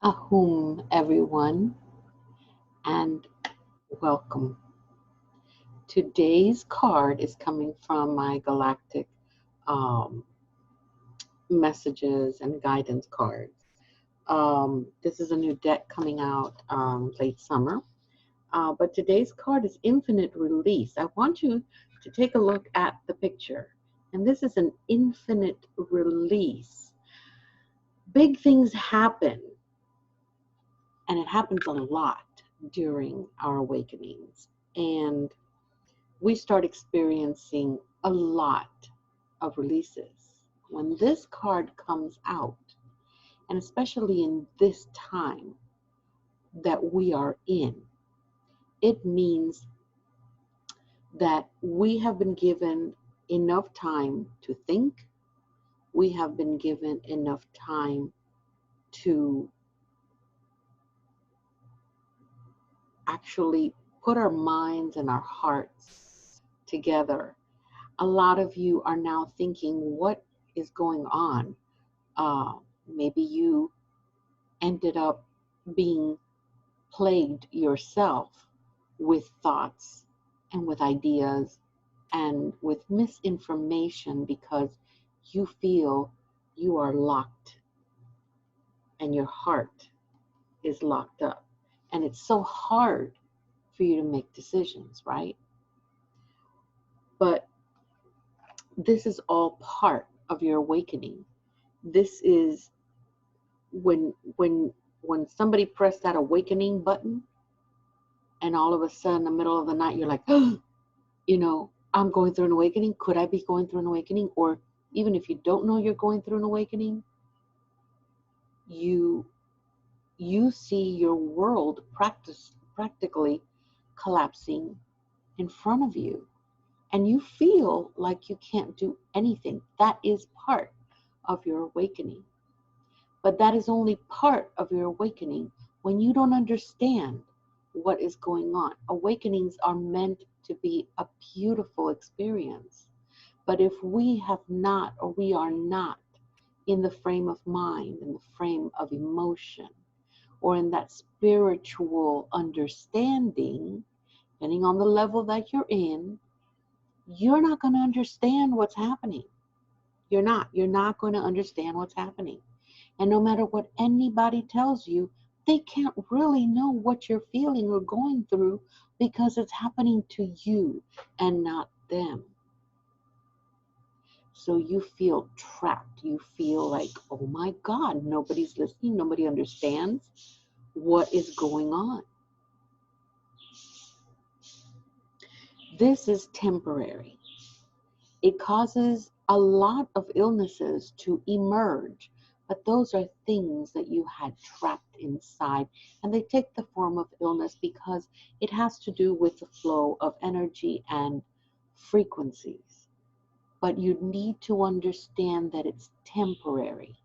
Ahum, everyone, and welcome. Today's card is coming from my galactic um, messages and guidance cards. This is a new deck coming out late summer. But today's card is Infinite Release. I want you to take a look at the picture. And this is an infinite release. Big things happen, and it happens a lot during our awakenings. And we start experiencing a lot of releases. When this card comes out, and especially in this time that we are in, it means that we have been given enough time to think, we have been given enough time to actually put our minds and our hearts together. A lot of you are now thinking, what is going on? Maybe you ended up being plagued yourself with thoughts and with ideas and with misinformation because you feel you are locked and your heart is locked up. And it's so hard for you to make decisions, right? But this is all part of your awakening. This is when somebody pressed that awakening button and all of a sudden in the middle of the night you're like, oh, I'm going through an awakening. Could I be going through an awakening? Or even if you don't know you're going through an awakening, you see your world practically collapsing in front of you, and you feel like you can't do anything. That is part of your awakening. But that is only part of your awakening when you don't understand what is going on. Awakenings are meant to be a beautiful experience. But if we have not, or we are not in the frame of mind, in the frame of emotion, or in that spiritual understanding, depending on the level that you're not going to understand what's happening. You're not going to understand what's happening. And no matter what anybody tells you, they can't really know what you're feeling or going through because it's happening to you and not them. So you feel trapped. You feel like, oh my God, nobody's listening. Nobody understands what is going on. This is temporary. It causes a lot of illnesses to emerge, but those are things that you had trapped inside, and they take the form of illness because it has to do with the flow of energy and frequencies. But you need to understand that it's temporary,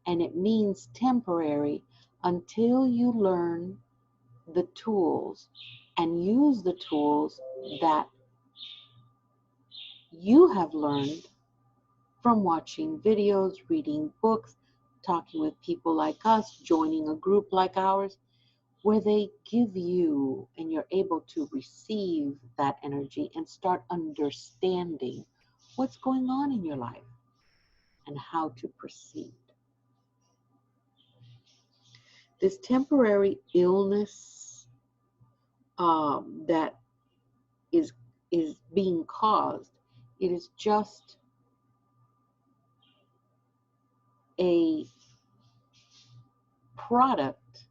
and it means temporary until you learn the tools and use the tools that you have learned from watching videos, reading books, talking with people like us, joining a group like ours, where they give you and you're able to receive that energy and start understanding what's going on in your life and how to proceed. This temporary illness that is being caused, it is just a product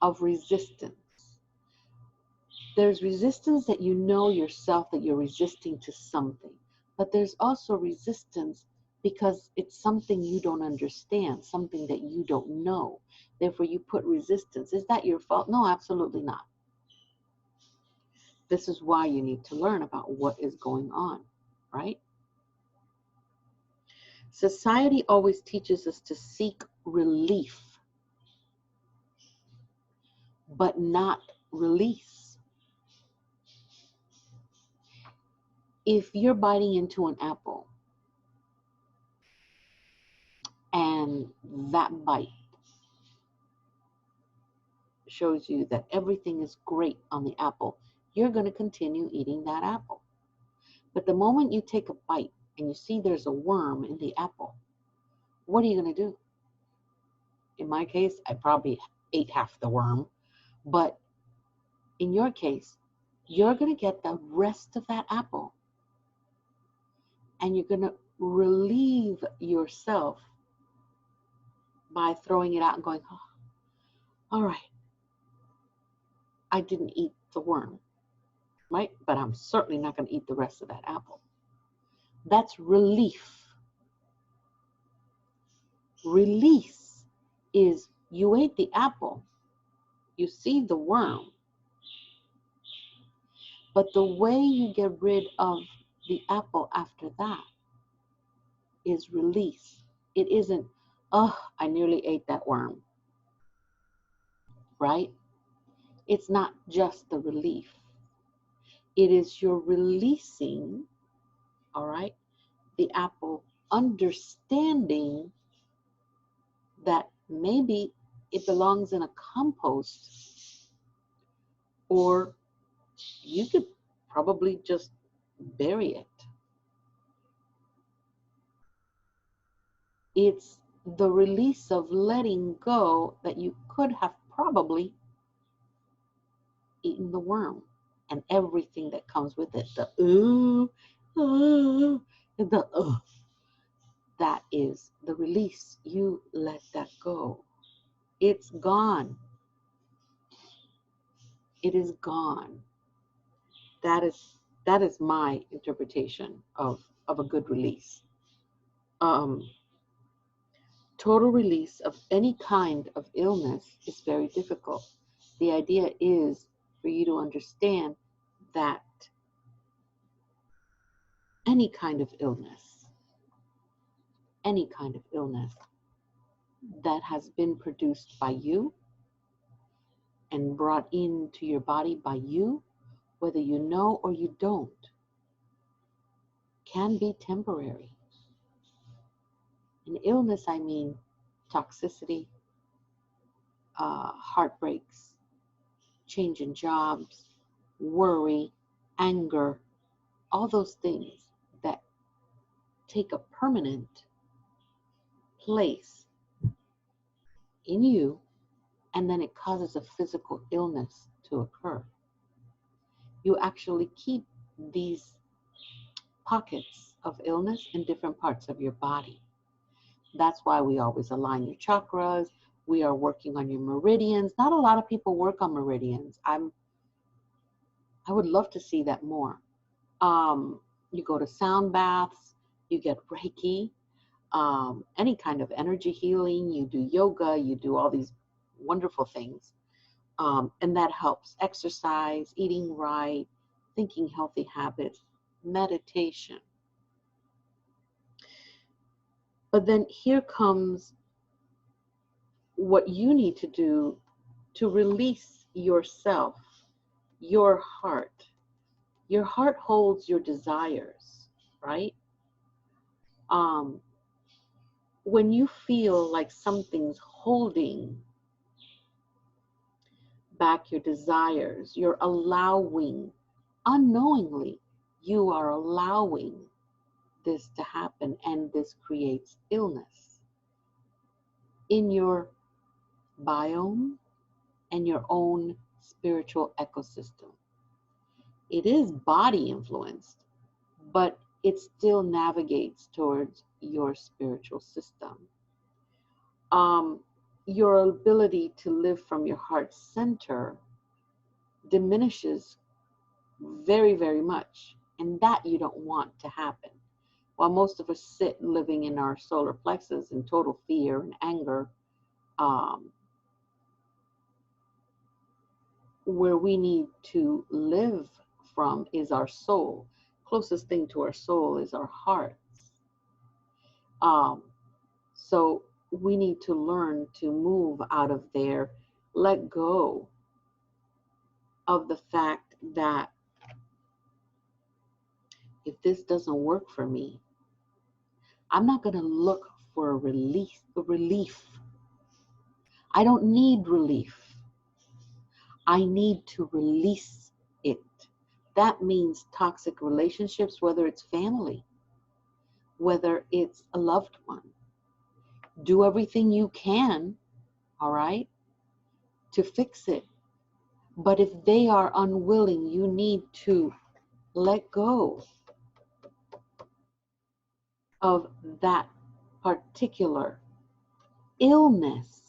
of resistance. There's resistance that you know yourself that you're resisting to something, but there's also resistance because it's something you don't understand, something that you don't know. Therefore, you put resistance. Is that your fault? No, absolutely not. This is why you need to learn about what is going on, right? Society always teaches us to seek relief, but not release. If you're biting into an apple and that bite shows you that everything is great on the apple, you're going to continue eating that apple. But the moment you take a bite and you see there's a worm in the apple, what are you going to do? In my case, I probably ate half the worm. But in your case, you're going to get the rest of that apple. And you're going to relieve yourself by throwing it out and going, oh, all right, I didn't eat the worm, right? But I'm certainly not going to eat the rest of that apple. That's relief. Release is you ate the apple, you see the worm, but the way you get rid of the apple after that is release. It isn't, oh, I nearly ate that worm, right? It's not just the relief. It is your releasing, all right, the apple, understanding that maybe it belongs in a compost, or you could probably just bury it. It's the release of letting go that you could have probably eaten the worm and everything that comes with it. That is the release. You let that go. It's gone. It is gone. That is my interpretation of a good release. Total release of any kind of illness is very difficult. The idea is for you to understand that any kind of illness that has been produced by you and brought into your body by you, whether you know or you don't, can be temporary. In illness, I mean toxicity, heartbreaks, change in jobs, worry, anger, all those things that take a permanent place in you, and then it causes a physical illness to occur. You actually keep these pockets of illness in different parts of your body. That's why we always align your chakras. We are working on your meridians. Not a lot of people work on meridians. I would love to see that more. You go to sound baths, you get Reiki, any kind of energy healing, you do yoga, you do all these wonderful things. And that helps. Exercise, eating right, thinking healthy habits, meditation. But then here comes what you need to do to release yourself, your heart. Your heart holds your desires, right? When you feel like something's holding back your desires, you're allowing, unknowingly, you are allowing this to happen, and this creates illness in your biome and your own spiritual ecosystem. It is body influenced, but it still navigates towards your spiritual system. Your ability to live from your heart center diminishes very, very much, and that you don't want to happen. While most of us sit living in our solar plexus in total fear and anger, where we need to live from is our soul. Closest thing to our soul is our hearts. So we need to learn to move out of there, let go of the fact that if this doesn't work for me, I'm not going to look for a relief. I don't need relief. I need to release it. That means toxic relationships, whether it's family, whether it's a loved one. Do everything you can, all right, to fix it. But if they are unwilling, you need to let go of that particular illness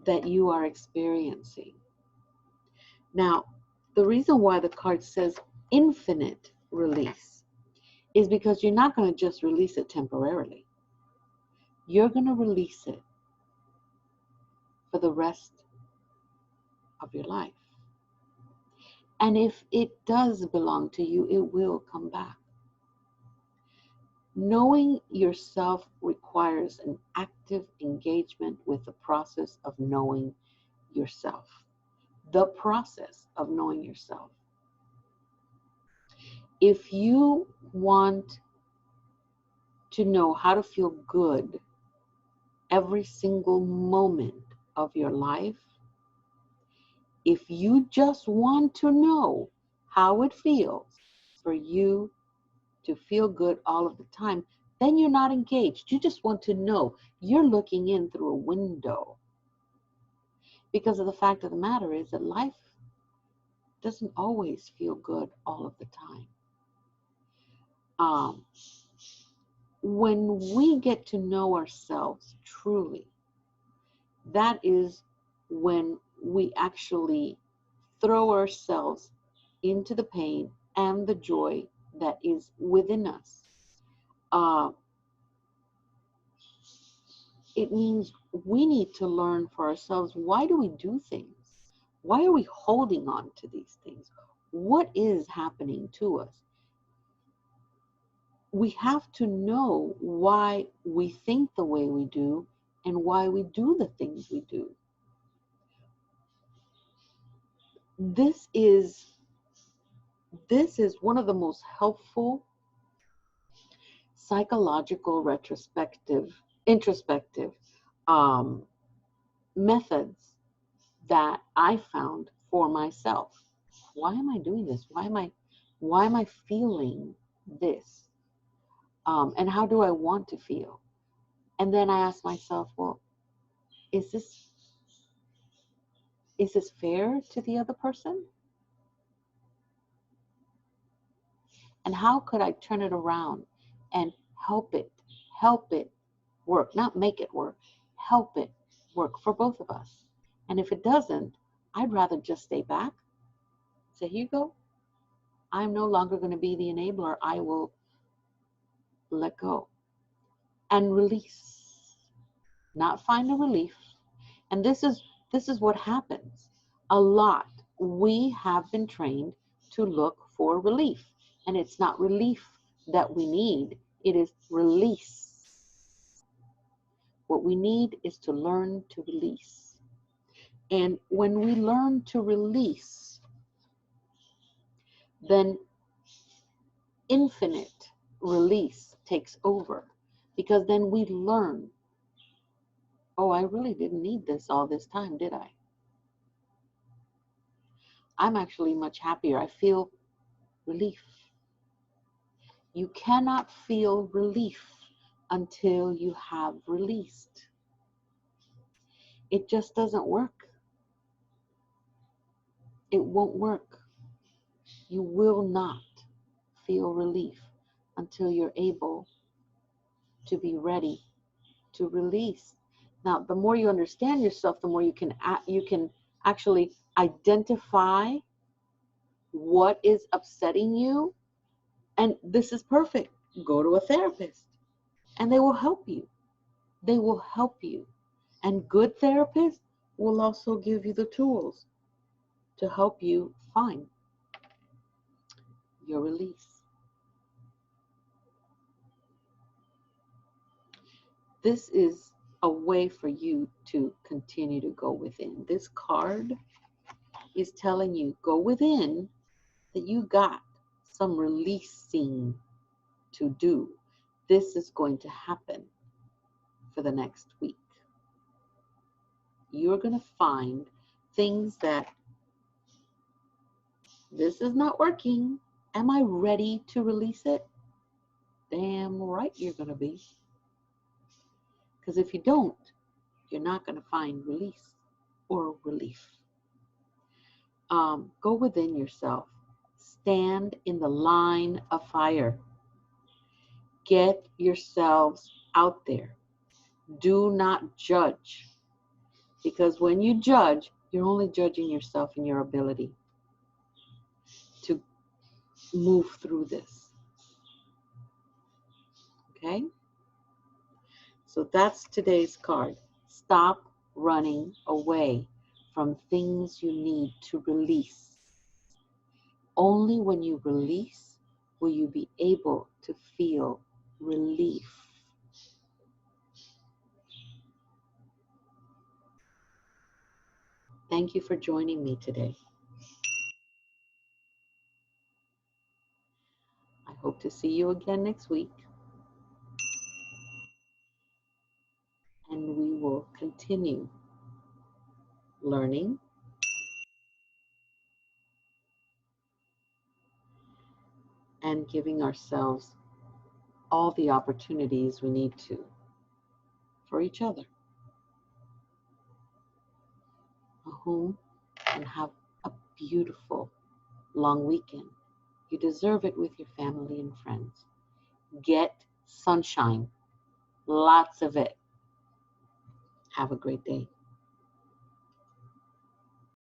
that you are experiencing. Now, the reason why the card says infinite release is because you're not going to just release it temporarily. You're going to release it for the rest of your life. And if it does belong to you, it will come back. Knowing yourself requires an active engagement with the process of knowing yourself. The process of knowing yourself. If you want to know how to feel good every single moment of your life, if you just want to know how it feels for you to feel good all of the time, then you're not engaged. You just want to know. You're looking in through a window. Because of the fact of the matter is that life doesn't always feel good all of the time. When we get to know ourselves truly, that is when we actually throw ourselves into the pain and the joy that is within us. It means we need to learn for ourselves, why do we do things? Why are we holding on to these things? What is happening to us? We have to know why we think the way we do and why we do the things we do. This is one of the most helpful psychological introspective methods that I found for myself. Why am I doing this? Why am I feeling this? And how do I want to feel? And then I ask myself, well, is this fair to the other person? And how could I turn it around and help it work, not make it work, help it work for both of us? And if it doesn't, I'd rather just stay back, say, here you go. I'm no longer going to be the enabler. I will let go and release, not find a relief. And this is what happens a lot. We have been trained to look for relief, and it's not relief that we need, it is release. What we need is to learn to release. And when we learn to release, then infinite release takes over, because then we learn, oh, I really didn't need this all this time, did I? I'm actually much happier. I feel relief. You cannot feel relief until you have released. It just doesn't work. It won't work. You will not feel relief until you're able to be ready to release. Now, the more you understand yourself, the more you can actually identify what is upsetting you. And this is perfect. Go to a therapist and they will help you. They will help you. And good therapists will also give you the tools to help you find your release. This is a way for you to continue to go within. This card is telling you, go within, that you got some releasing to do. This is going to happen for the next week. You're going to find things that This is not working. Am I ready to release it? Damn right you're going to be. Because if you don't, you're not going to find release or relief. Go within yourself. Stand in the line of fire. Get yourselves out there. Do not judge. Because when you judge, you're only judging yourself and your ability to move through this. Okay? So that's today's card. Stop running away from things you need to release. Only when you release will you be able to feel relief. Thank you for joining me today. I hope to see you again next week. And we will continue learning and giving ourselves all the opportunities we need to for each other. And have a beautiful long weekend. You deserve it with your family and friends. Get sunshine, lots of it. Have a great day.